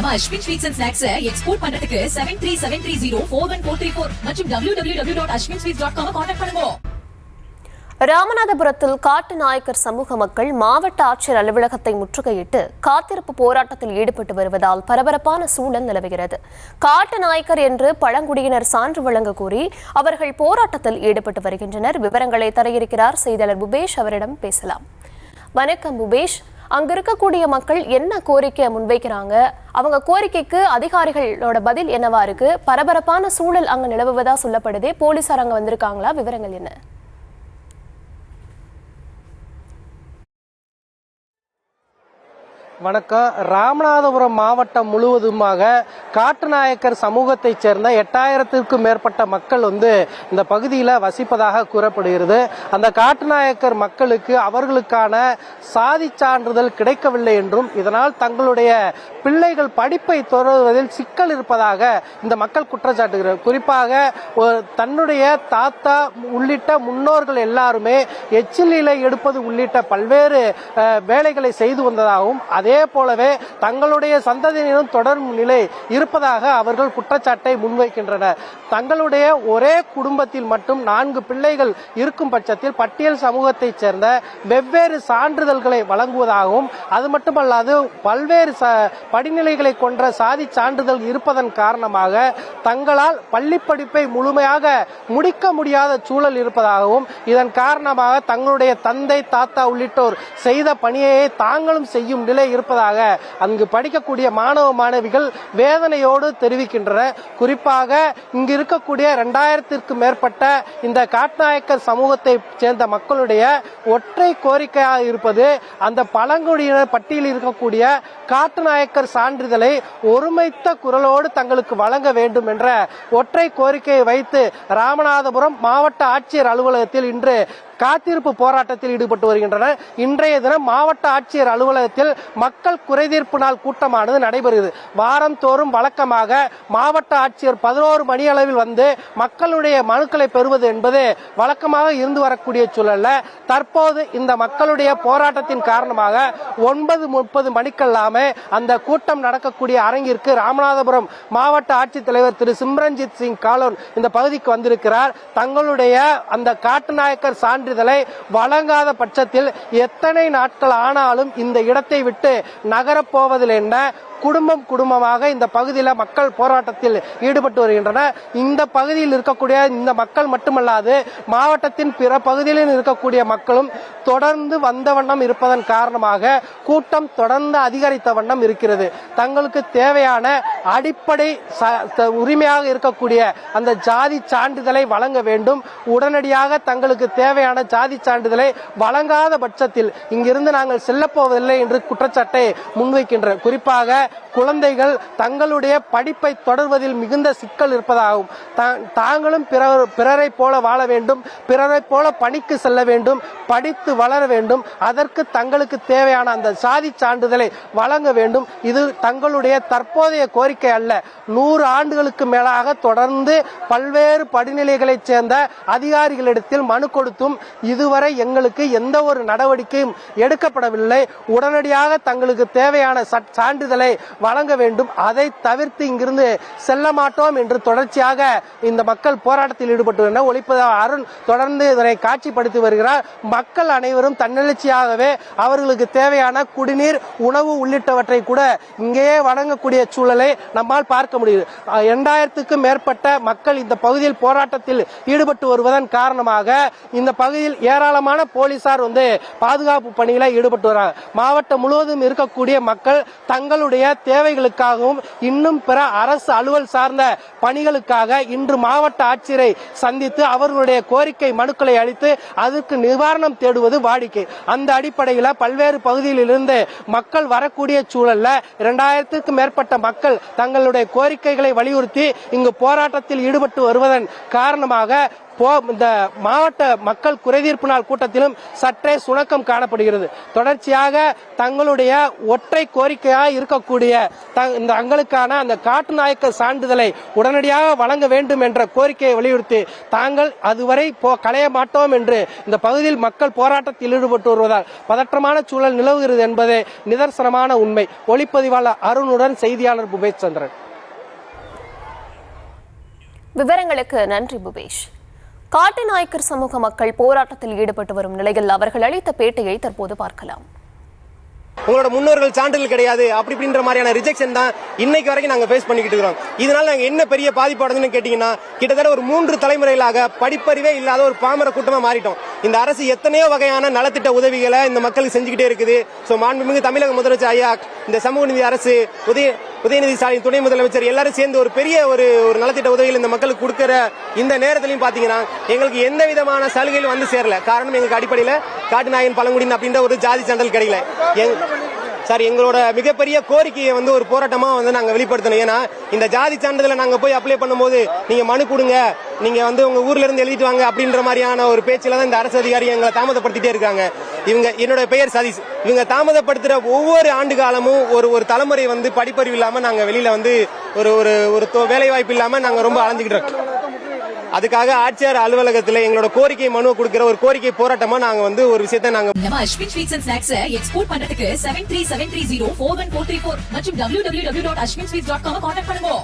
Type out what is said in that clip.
நம்ம Ashwin sweets and snacks export பண்றதுக்கு 7373041434 மற்றும் www.ashwinsweets.com கான்டாக்ட் பண்ணுங்க. ராமநாதபுரத்தில் காட்டு நாயக்கர் சமூக மக்கள் மாவட்ட ஆட்சியர் அலுவலகத்தை முற்றுகையிட்டு காத்திருப்பு போராட்டத்தில் ஈடுபட்டு வருவதால் பரபரப்பான சூழல் நிலவுகிறது. காட்டு நாயக்கர் என்று பழங்குடியினர் சான்று வழங்க கோரி அவர்கள் போராட்டத்தில் ஈடுபட்டு வருகின்றனர். விவரங்களை தர இருக்கிறார் செய்தியாளர் புபேஷ், அவரிடம் பேசலாம். வணக்கம் புபேஷ், அங்க இருக்கக்கூடிய மக்கள் என்ன கோரிக்கை முன்வைக்கிறாங்க? அவங்க கோரிக்கைக்கு அதிகாரிகளோட பதில் என்னவா இருக்கு? பரபரப்பான சூழல் அங்க நிலவுவதா சொல்லப்படுதே, போலீசார் அங்க வந்திருக்காங்களா? விவரங்கள் என்ன? வணக்கம். ராமநாதபுரம் மாவட்டம் முழுவதுமாக காட்டுநாயக்கர் சமூகத்தைச் சேர்ந்த 8000க்கும் மேற்பட்ட மக்கள் இந்த பகுதியில் வசிப்பதாக கூறப்படுகிறது. அந்த காட்டுநாயக்கர் மக்களுக்கு அவர்களுக்கான சாதி சான்றிதழ் கிடைக்கவில்லை என்றும் இதனால் தங்களுடைய பிள்ளைகள் படிப்பை தொடர்வதில் சிக்கல் இருப்பதாக இந்த மக்கள் குற்றச்சாட்டுகிறார். குறிப்பாக தன்னுடைய தாத்தா உள்ளிட்ட முன்னோர்கள் எல்லாருமே எச்சிலை எடுப்பது உள்ளிட்ட பல்வேறு வேலைகளை செய்து வந்ததாகவும் அதே போலவே தங்களுடைய சந்ததியினரும் தொடரும் நிலை இருப்பதாக அவர்கள் குற்றச்சாட்டை முன்வைக்கின்றனர். தங்களுடைய ஒரே குடும்பத்தில் மட்டும் 4 பிள்ளைகள் இருக்கும் பட்சத்தில் பட்டியல் சமூகத்தைச் சேர்ந்த வெவ்வேறு சான்றிதழ்களை வழங்குவதாகவும் அது மட்டுமல்லாது பல்வேறு படிநிலைகளை கொண்ட சாதி சான்றிதழ் இருப்பதன் காரணமாக தங்களால் பள்ளி படிப்பை முழுமையாக முடிக்க முடியாத சூழல் இருப்பதாகவும் இதன் காரணமாக தங்களுடைய தந்தை தாத்தா உள்ளிட்டோர் செய்த பணியை தாங்களும் செய்யும் நிலை இருப்பதாக அங்கு படிக்கக்கூடிய மாணவ மாணவிகள் வேதனையோடு தெரிவிக்கின்றனர். குறிப்பாக இங்கு இருக்கக்கூடிய 2000க்கும் மேற்பட்ட இந்த காட்டுநாயக்கர் சமூகத்தை சேர்ந்த மக்களுடைய ஒற்றை கோரிக்கையாக இருப்பது அந்த பழங்குடியினர் பட்டியலில் இருக்கக்கூடிய காட்டுநாயக்கர் சான்றிதழை ஒருமைத்த குரலோடு தங்களுக்கு வழங்க வேண்டும் என்ற ஒற்றை கோரிக்கையை வைத்து ராமநாதபுரம் மாவட்ட ஆட்சியர் அலுவலகத்தில் இன்று காத்திருப்பு போராட்டத்தில் ஈடுபட்டு வருகின்றனர். இன்றைய தினம் மாவட்ட ஆட்சியர் அலுவலகத்தில் மக்கள் குறைதீர்ப்பு நாள் கூட்டமானது நடைபெறுகிறது. வாரந்தோறும் வழக்கமாக மாவட்ட ஆட்சியர் 11 மணி அளவில் மக்களுடைய மனுக்களை பெறுவது என்பது வழக்கமாக இருந்து வரக்கூடிய சூழல்ல தற்போது இந்த மக்களுடைய போராட்டத்தின் காரணமாக 9:30 மணிக்கெல்லாமே அந்த கூட்டம் நடக்கக்கூடிய அரங்கிற்கு ராமநாதபுரம் மாவட்ட ஆட்சித்தலைவர் திரு சிம்ரன்ஜித் சிங் காலோன் இந்த பகுதிக்கு வந்திருக்கிறார். தங்களுடைய அந்த காட்டுநாயக்கர் சான்றிதழை வழங்காத பட்சத்தில் எத்தனை நாட்கள் ஆனாலும் இந்த இடத்தை விட்டு நகரப்போவதில்லை என குடும்பமாக இந்த பகுதியில் மக்கள் போராட்டத்தில் ஈடுபட்டு வருகின்றனர். இந்த பகுதியில் இருக்கக்கூடிய இந்த மக்கள் மட்டுமல்லாது மாவட்டத்தின் பிற பகுதிகளில் இருக்கக்கூடிய மக்களும் தொடர்ந்து வந்த வண்ணம் இருப்பதன் காரணமாக கூட்டம் தொடர்ந்து அதிகரித்த வண்ணம் இருக்கிறது. தங்களுக்கு தேவையான அடிப்படை உரிமையாக இருக்கக்கூடிய அந்த ஜாதி சான்றிதழை வழங்க வேண்டும். உடனடியாக தங்களுக்கு தேவையான ஜாதி சான்றிதழை வழங்காத பட்சத்தில் இங்கிருந்து நாங்கள் செல்லப்போவதில்லை என்று குற்றச்சாட்டை முன்வைக்கின்றனர். குறிப்பாக குழந்தைகள் தங்களுடைய படிப்பை தொடர்வதில் மிகுந்த சிக்கல் இருப்பதாகவும் தாங்களும் பிறரை போல வாழ வேண்டும், பிறரை போல பணிக்கு செல்ல வேண்டும், படித்து வளர வேண்டும், அதற்கு தங்களுக்கு தேவையான அந்த சாதி சான்றிதழை வழங்க வேண்டும். இது தங்களுடைய தற்போதைய கோரிக்கை அல்ல. 100 ஆண்டுகளுக்கு மேலாக தொடர்ந்து பல்வேறு படிநிலைகளைச் சேர்ந்த அதிகாரிகளிடத்தில் மனு கொடுத்தும் இதுவரை எங்களுக்கு எந்த ஒரு நடவடிக்கையும் எடுக்கப்படவில்லை. உடனடியாக தங்களுக்கு தேவையான சான்றிதழை வழங்க வேண்டும். அதை தவிர்த்து இங்கிருந்து செல்ல மாட்டோம் என்று தொடர்ச்சியாக இந்த மக்கள் போராட்டத்தில் ஈடுபட்டு ஒளிப்பதிவாளர் அருண் தொடர்ந்து இதனை காட்சிப்படுத்தி வருகிறார். மக்கள் அனைவரும் தன்னெழுச்சியாகவே அவர்களுக்கு தேவையான குடிநீர், உணவு உள்ளிட்டவற்றை கூட இங்கேயே வழங்கக்கூடிய சூழலை நம்மால் பார்க்க முடியுது. 2000க்கும் மேற்பட்ட மக்கள் இந்த பகுதியில் போராட்டத்தில் ஈடுபட்டு வருவதன் காரணமாக இந்த பகுதியில் ஏராளமான போலீசார் பாதுகாப்பு பணிகளை ஈடுபட்டு வருகிறார். மாவட்டம் முழுவதும் இருக்கக்கூடிய மக்கள் தங்களுடைய தேவைகளுக்காகவும் இன்னும் பிற அரசு அலுவல் சார்ந்த பணிகளுக்காக இன்று மாவட்ட ஆட்சியரை சந்தித்து அவர்களுடைய கோரிக்கை மனுக்களை அளித்து அதற்கு நிவாரணம் தேடுவது வாடிக்கை. அந்த அடிப்படையில் பல்வேறு பகுதியிலிருந்து மக்கள் வரக்கூடிய சூழல்ல 2000க்கும் மேற்பட்ட மக்கள் தங்களுடைய கோரிக்கைகளை வலியுறுத்தி இங்கு போராட்டத்தில் ஈடுபட்டு வருவதன் காரணமாக இந்த மாவட்ட மக்கள் குறைதீர்ப்பு நாள் கூட்டத்திலும் சற்றே சுணக்கம் காணப்படுகிறது. தொடர்ச்சியாக தங்களுடைய ஒற்றை கோரிக்கையாக இருக்கக்கூடிய இந்த தங்களுக்கான அந்த காட்டுநாயக்கர் சான்றிதழை உடனடியாக வழங்க வேண்டும் என்ற கோரிக்கையை வலியுறுத்தி தாங்கள் அதுவரை களைய மாட்டோம் என்று இந்த பகுதியில் மக்கள் போராட்டத்தில் ஈடுபட்டு வருவதால் பதற்றமான சூழல் நிலவுகிறது என்பதே நிதர்சனமான உண்மை. ஒளிப்பதிவாளர் அருணுடன் செய்தியாளர் புபேஷ் சந்திரன். விவரங்களுக்கு நன்றி புபேஷ். காட்டுநாயக்கர் சமூக மக்கள் போராட்டத்தில் ஈடுபட்டு வரும் நிலையில் அவர்கள் அளித்த பேட்டியை தற்போது பார்க்கலாம். உங்களோட முன்னோர்கள் சான்றிதழ் கிடையாது அப்படி இப்படின்ற மாதிரியான ரிஜெக்ஷன் தான் இன்னைக்கு வரைக்கும் நாங்க ஃபேஸ் பண்ணிக்கிட்டு இருக்கோம். இதனால நாங்க என்ன பெரிய பாதிப்பு அடைஞ்சுன்னு கேட்டீங்கன்னா கிட்டத்தட்ட ஒரு 3 தலைமுறைகளாக படிப்பறிவே இல்லாத ஒரு பாமர கூட்டமா மாறிட்டோம். இந்த அரசு எத்தனையோ வகையான நலத்திட்ட உதவிகளை இந்த மக்களுக்கு செஞ்சுக்கிட்டே இருக்குது. மாண்புமிகு தமிழக முதலமைச்சர் ஐயா, இந்த சமூக நீதி அரசு, உதயநிதி ஸ்டாலின் துணை முதலமைச்சர் எல்லாரும் சேர்ந்து ஒரு பெரிய ஒரு நலத்திட்ட உதவிகள் இந்த மக்களுக்கு கொடுக்கிற இந்த நேரத்திலையும் பாத்தீங்கன்னா எங்களுக்கு எந்த விதமான சலுகைகளும் வந்து சேரல. காரணம் எங்களுக்கு அடிப்படையில் காட்டுநாயகன் பழங்குடியினர் அப்படின்ற ஒரு ஜாதி சான்றிதழ் கிடைக்கல. சார், எங்களோட மிகப்பெரிய கோரிக்கையை வந்து ஒரு போராட்டமா வந்து நாங்க வெளிப்படுத்தணும். ஏன்னா இந்த ஜாதி சான்றிதழை நாங்க போய் அப்ளை பண்ணும்போது நீங்க மனு கொடுங்க, நீங்க வந்து உங்க ஊர்ல இருந்து எழுதிட்டு வாங்க அப்படின்ற மாதிரியான ஒரு பேச்சில தான் இந்த அரசு அதிகாரி எங்களை தாமதப்படுத்திட்டே இருக்காங்க. என்னோட பெயர் சதீஷ். இவங்க தாமதப்படுத்துற ஒவ்வொரு ஆண்டு காலமும் ஒரு தலைமுறை வந்து படிப்பறிவு இல்லாம நாங்க வெளியில வந்து ஒரு வேலை வாய்ப்பு இல்லாம நாங்க ரொம்ப அலைஞ்சுக்கிட்டு இருக்கோம். அதுக்காக ஆட்சியர் அலுவலகத்தில் எங்களோட கோரிக்கை மனுவை கொடுக்கிற ஒரு கோரிக்கை போராட்டமா நாங்க வந்து ஒரு விஷயத்தை நாங்க நம்ம Ashwin sweets and snacks export பண்றதுக்கு 7373041434 மற்றும் www.ashwinsweets.com கான்டாக்ட் பண்ணுங்க.